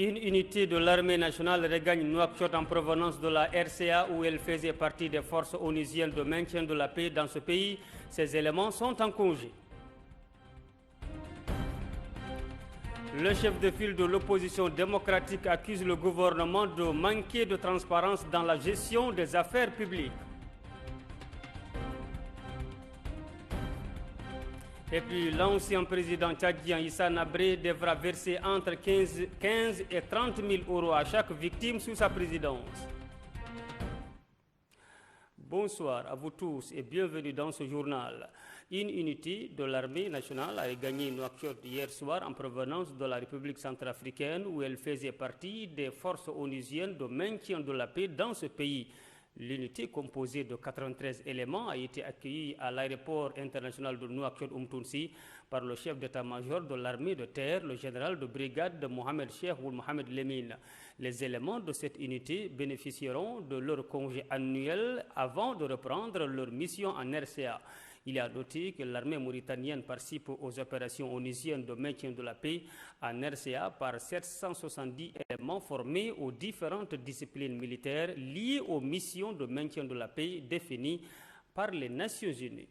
Une unité de l'armée nationale regagne Nouakchott en provenance de la RCA où elle faisait partie des forces onusiennes de maintien de la paix dans ce pays. Ces éléments sont en congé. Le chef de file de l'opposition démocratique accuse le gouvernement de manquer de transparence dans la gestion des affaires publiques. Et puis l'ancien président tchadien Issa Nabré devra verser entre 15 et 30 000 euros à chaque victime sous sa présidence. Bonsoir à vous tous et bienvenue dans ce journal. Une unité de l'armée nationale a gagné Nouakchott hier soir en provenance de la République centrafricaine où elle faisait partie des forces onusiennes de maintien de la paix dans ce pays. L'unité composée de 93 éléments a été accueillie à l'aéroport international de Nouakchott-Oumtounsi par le chef d'état-major de l'armée de terre, le général de brigade Mohamed Cheikh Ould Mohamed Lemine. Les éléments de cette unité bénéficieront de leur congé annuel avant de reprendre leur mission en RCA. Il est à noter que l'armée mauritanienne participe aux opérations onusiennes de maintien de la paix en RCA par 770 éléments formés aux différentes disciplines militaires liées aux missions de maintien de la paix définies par les Nations Unies.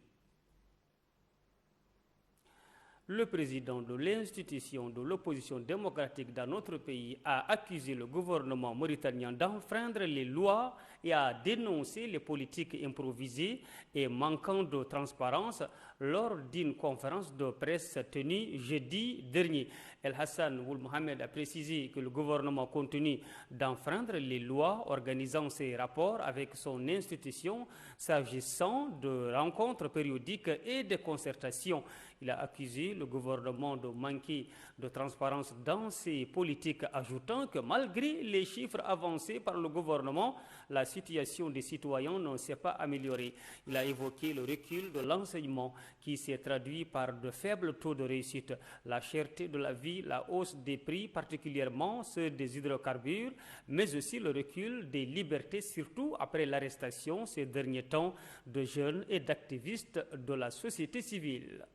Le président de l'institution de l'opposition démocratique dans notre pays a accusé le gouvernement mauritanien d'enfreindre les lois et a dénoncé les politiques improvisées et manquant de transparence lors d'une conférence de presse tenue jeudi dernier. El Hassan Ould Mohamed a précisé que le gouvernement continue d'enfreindre les lois organisant ses rapports avec son institution s'agissant de rencontres périodiques et de concertations. Il a accusé le gouvernement de manquer de transparence dans ses politiques, ajoutant que malgré les chiffres avancés par le gouvernement, la situation des citoyens ne s'est pas améliorée. Il a évoqué le recul de l'enseignement qui s'est traduit par de faibles taux de réussite, la cherté de la vie, la hausse des prix, particulièrement ceux des hydrocarbures, mais aussi le recul des libertés, surtout après l'arrestation ces derniers temps de jeunes et d'activistes de la société civile.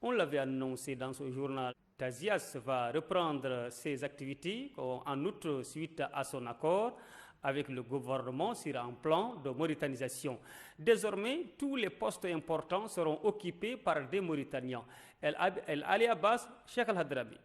On l'avait annoncé dans ce journal, TASIAS va reprendre ses activités en août suite à son accord avec le gouvernement sur un plan de mauritanisation. Désormais, tous les postes importants seront occupés par des Mauritaniens. El Ali Abbas, Cheikh Al-Hadrami.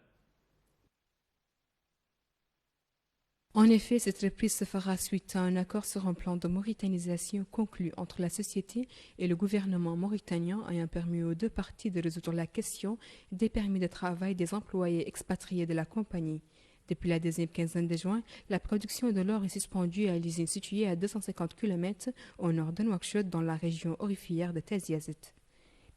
En effet, cette reprise se fera suite à un accord sur un plan de mauritanisation conclu entre la société et le gouvernement mauritanien ayant permis aux deux parties de résoudre la question des permis de travail des employés expatriés de la compagnie. Depuis la deuxième quinzaine de juin, la production de l'or est suspendue à l'usine située à 250 km au nord de Nouakchott dans la région aurifère de Tasiazet.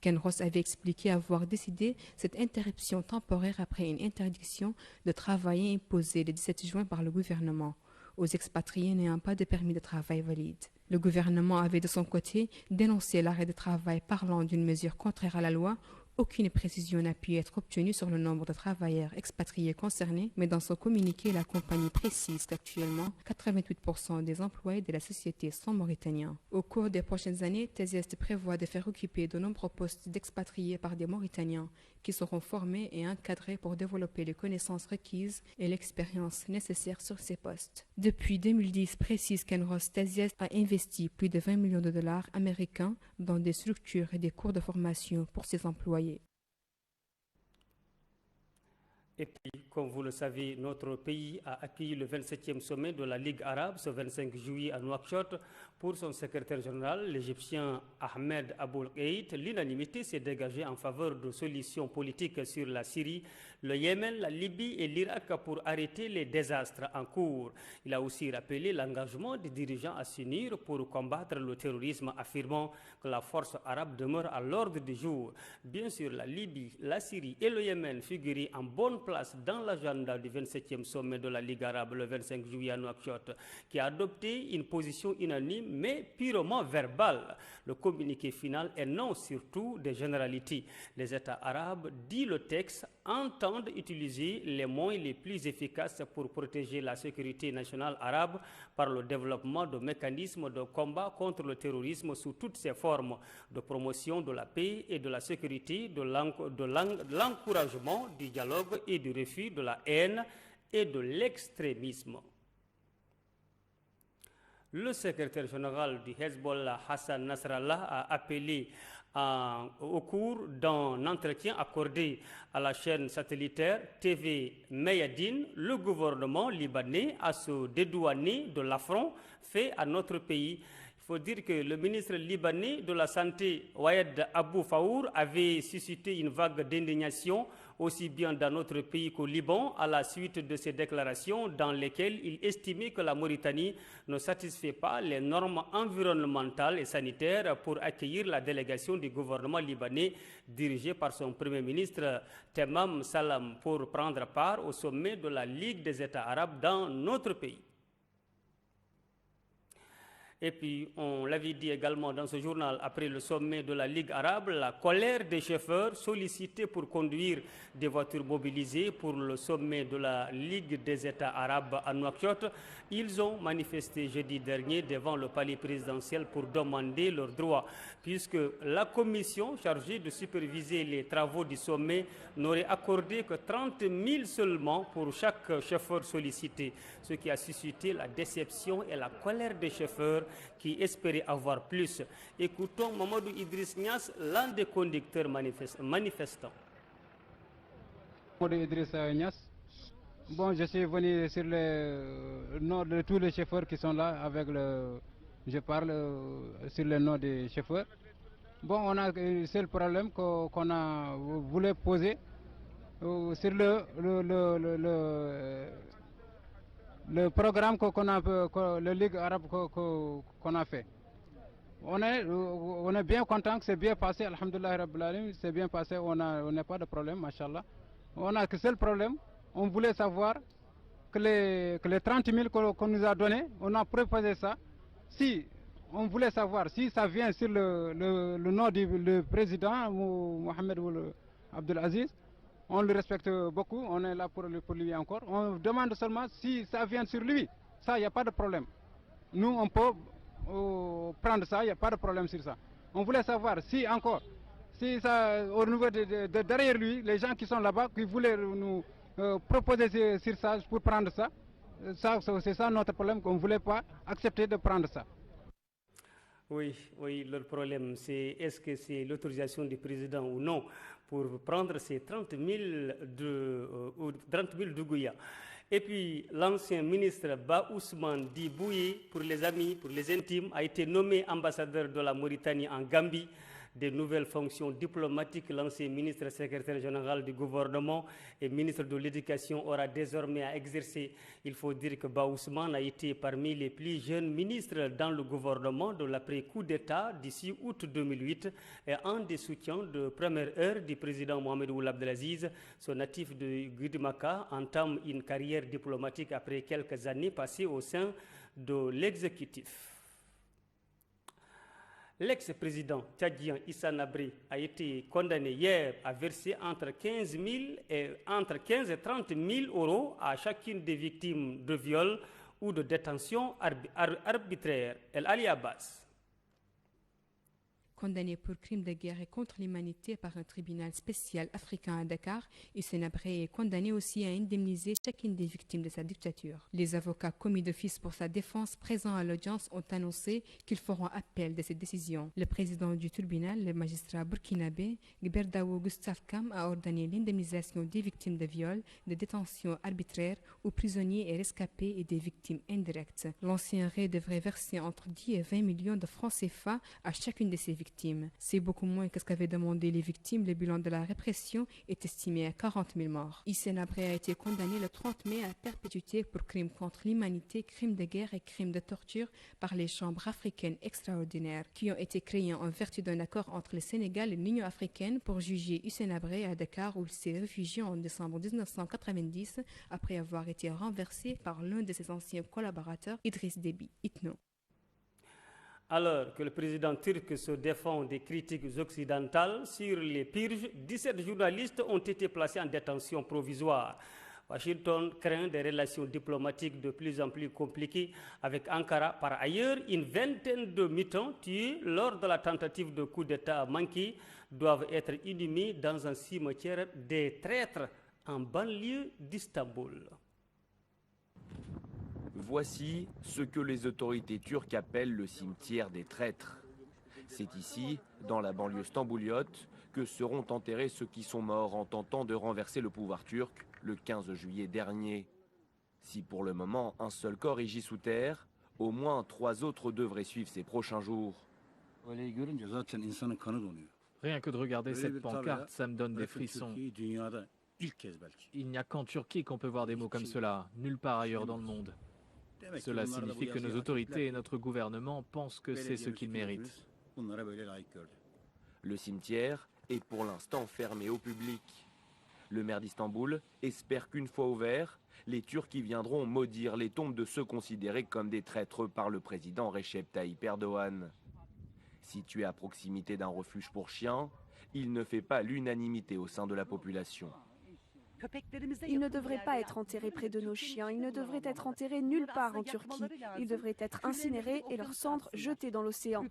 Ken Ross avait expliqué avoir décidé cette interruption temporaire après une interdiction de travail imposée le 17 juin par le gouvernement aux expatriés n'ayant pas de permis de travail valide. Le gouvernement avait de son côté dénoncé l'arrêt de travail parlant d'une mesure contraire à la loi. Aucune précision n'a pu être obtenue sur le nombre de travailleurs expatriés concernés, mais dans son communiqué, la compagnie précise qu'actuellement, 88% des employés de la société sont mauritaniens. Au cours des prochaines années, TASIAS prévoit de faire occuper de nombreux postes d'expatriés par des Mauritaniens qui seront formés et encadrés pour développer les connaissances requises et l'expérience nécessaire sur ces postes. Depuis 2010, précise Ken Ross, TASIAS a investi plus de 20 millions de dollars américains dans des structures et des cours de formation pour ses employés. Et puis, comme vous le savez, notre pays a accueilli le 27e sommet de la Ligue arabe ce 25 juillet à Nouakchott. Pour son secrétaire général, l'Égyptien Ahmed Aboul Gheit, l'unanimité s'est dégagée en faveur de solutions politiques sur la Syrie, le Yémen, la Libye et l'Irak pour arrêter les désastres en cours. Il a aussi rappelé l'engagement des dirigeants à s'unir pour combattre le terrorisme, affirmant que la force arabe demeure à l'ordre du jour. Bien sûr, la Libye, la Syrie et le Yémen figuraient en bonne place dans l'agenda du 27e sommet de la Ligue arabe le 25 juillet à Nouakchott, qui a adopté une position unanime mais purement verbale. Le communiqué final énonce surtout des généralités. Les États arabes, dit le texte, entendent utiliser les moyens les plus efficaces pour protéger la sécurité nationale arabe par le développement de mécanismes de combat contre le terrorisme sous toutes ses formes, de promotion de la paix et de la sécurité, de l'encouragement du dialogue et du refus de la haine et de l'extrémisme. Le secrétaire général du Hezbollah, Hassan Nasrallah, a appelé au cours d'un entretien accordé à la chaîne satellitaire TV Mayadine, le gouvernement libanais à se dédouaner de l'affront fait à notre pays. Il faut dire que le ministre libanais de la Santé, Wayed Abou Faour, avait suscité une vague d'indignation aussi bien dans notre pays qu'au Liban, à la suite de ces déclarations dans lesquelles il estimait que la Mauritanie ne satisfait pas les normes environnementales et sanitaires pour accueillir la délégation du gouvernement libanais dirigée par son Premier ministre Temam Salam pour prendre part au sommet de la Ligue des États arabes dans notre pays. Et puis, on l'avait dit également dans ce journal, après le sommet de la Ligue arabe, la colère des chauffeurs sollicités pour conduire des voitures mobilisées pour le sommet de la Ligue des États arabes à Nouakchott, ils ont manifesté jeudi dernier devant le palais présidentiel pour demander leurs droits, puisque la commission chargée de superviser les travaux du sommet n'aurait accordé que 30 000 seulement pour chaque chauffeur sollicité, ce qui a suscité la déception et la colère des chauffeurs qui espéraient avoir plus. Écoutons Mamadou Idriss Niass, l'un des conducteurs manifestants. Mamadou Idriss Niass. Bon, je suis venu sur le nom de tous les chauffeurs qui sont là avec je parle sur le nom des chauffeurs. Bon, on a un seul problème qu'on a voulu poser sur le programme qu'on a, le Ligue arabe qu'on a fait. On est bien content que c'est bien passé, alhamdoulilah rabbil alamin, c'est bien passé, on n'a pas de problème, machallah. On a que seul problème, on voulait savoir que les 30 000 qu'on nous a donné, on a proposé ça. Si on voulait savoir si ça vient sur le nom du président Mohamed Abdelaziz, on le respecte beaucoup, on est là pour lui encore. On demande seulement si ça vient sur lui. Ça, il n'y a pas de problème. Nous, on peut prendre ça, il n'y a pas de problème sur ça. On voulait savoir si encore, si ça, au niveau de derrière lui, les gens qui sont là-bas, qui voulaient nous proposer sur ça pour prendre ça, c'est ça notre problème, qu'on ne voulait pas accepter de prendre ça. Oui, leur problème, c'est est-ce que c'est l'autorisation du président ou non pour prendre ces 30 000 de Gouya. Et puis, l'ancien ministre Ba Ousmane Di Bouye, pour les amis, pour les intimes, a été nommé ambassadeur de la Mauritanie en Gambie. Des nouvelles fonctions diplomatiques, l'ancien ministre secrétaire général du gouvernement et ministre de l'Éducation aura désormais à exercer. Il faut dire que Ba Ousmane a été parmi les plus jeunes ministres dans le gouvernement de l'après-coup d'État d'ici août 2008 et un des soutiens de première heure du président Mohamed Ould Abdelaziz. Ce natif de Gudimaka entame une carrière diplomatique après quelques années passées au sein de l'exécutif. L'ex-président tchadien Issa Nabré a été condamné hier à verser entre 15 et 30 000 euros à chacune des victimes de viol ou de détention arbitraire. El Ali Abbas. Condamné pour crime de guerre et contre l'humanité par un tribunal spécial africain à Dakar, Hissène Habré est condamné aussi à indemniser chacune des victimes de sa dictature. Les avocats commis d'office pour sa défense présents à l'audience ont annoncé qu'ils feront appel de cette décision. Le président du tribunal, le magistrat burkinabé Gberdawo Gustave Kam, a ordonné l'indemnisation des victimes de viols, de détention arbitraire aux prisonniers et rescapés et des victimes indirectes. L'ancien ré devrait verser entre 10 et 20 millions de francs CFA à chacune de ces victimes. C'est beaucoup moins que ce qu'avaient demandé les victimes. Le bilan de la répression est estimé à 40 000 morts. Hissène Habré a été condamné le 30 mai à perpétuité pour crimes contre l'humanité, crimes de guerre et crimes de torture par les chambres africaines extraordinaires qui ont été créées en vertu d'un accord entre le Sénégal et l'Union africaine pour juger Hissène Habré à Dakar où il s'est réfugié en décembre 1990 après avoir été renversé par l'un de ses anciens collaborateurs, Idriss Déby Itno. Alors que le président turc se défend des critiques occidentales sur les purges, 17 journalistes ont été placés en détention provisoire. Washington craint des relations diplomatiques de plus en plus compliquées avec Ankara. Par ailleurs, une vingtaine de militants tués lors de la tentative de coup d'État manqué doivent être inhumés dans un cimetière des traîtres en banlieue d'Istanbul. Voici ce que les autorités turques appellent le cimetière des traîtres. C'est ici, dans la banlieue stambouliote, que seront enterrés ceux qui sont morts en tentant de renverser le pouvoir turc le 15 juillet dernier. Si pour le moment un seul corps y gît sous terre, au moins 3 autres devraient suivre ces prochains jours. Rien que de regarder cette pancarte, ça me donne des frissons. Il n'y a qu'en Turquie qu'on peut voir des mots comme cela, nulle part ailleurs dans le monde. Cela signifie que nos autorités et notre gouvernement pensent que c'est ce qu'ils méritent. Le cimetière est pour l'instant fermé au public. Le maire d'Istanbul espère qu'une fois ouvert, les Turcs y viendront maudire les tombes de ceux considérés comme des traîtres par le président Recep Tayyip Erdogan. Situé à proximité d'un refuge pour chiens, il ne fait pas l'unanimité au sein de la population. Ils ne devraient pas être enterrés près de nos chiens, ils ne devraient être enterrés nulle part en Turquie. Ils devraient être incinérés et leurs cendres jetées dans l'océan.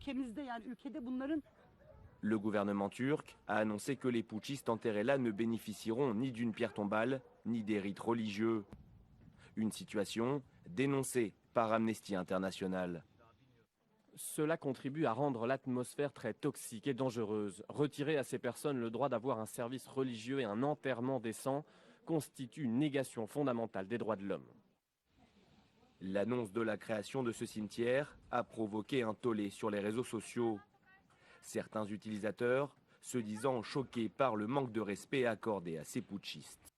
Le gouvernement turc a annoncé que les putschistes enterrés là ne bénéficieront ni d'une pierre tombale, ni des rites religieux. Une situation dénoncée par Amnesty International. Cela contribue à rendre l'atmosphère très toxique et dangereuse. Retirer à ces personnes le droit d'avoir un service religieux et un enterrement décent constitue une négation fondamentale des droits de l'homme. L'annonce de la création de ce cimetière a provoqué un tollé sur les réseaux sociaux. Certains utilisateurs se disant choqués par le manque de respect accordé à ces putschistes.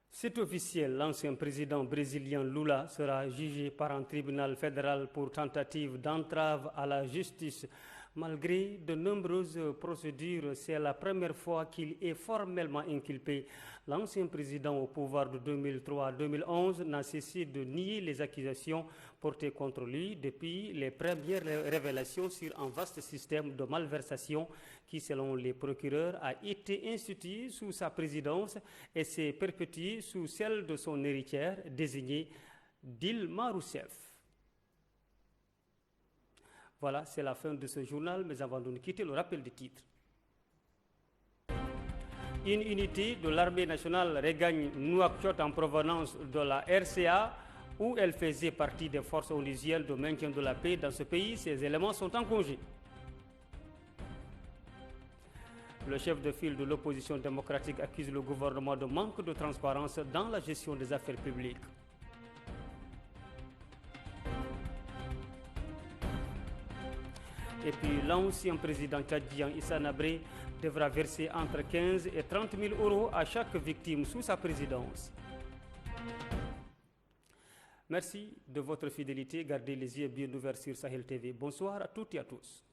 C'est officiel, l'ancien président brésilien Lula sera jugé par un tribunal fédéral pour tentative d'entrave à la justice. Malgré de nombreuses procédures, c'est la première fois qu'il est formellement inculpé. L'ancien président au pouvoir de 2003 à 2011 n'a cessé de nier les accusations portées contre lui depuis les premières révélations sur un vaste système de malversation qui, selon les procureurs, a été institué sous sa présidence et s'est perpétué sous celle de son héritière désignée Dilma Rousseff. Voilà, c'est la fin de ce journal, mais avant de nous quitter, le rappel des titres. Une unité de l'armée nationale regagne Nouakchott en provenance de la RCA, où elle faisait partie des forces onusiennes de maintien de la paix dans ce pays. Ces éléments sont en congé. Le chef de file de l'opposition démocratique accuse le gouvernement de manque de transparence dans la gestion des affaires publiques. Et puis l'ancien président tchadien Issa Nabré devra verser entre 15 et 30 000 euros à chaque victime sous sa présidence. Merci de votre fidélité. Gardez les yeux bien ouverts sur Sahel TV. Bonsoir à toutes et à tous.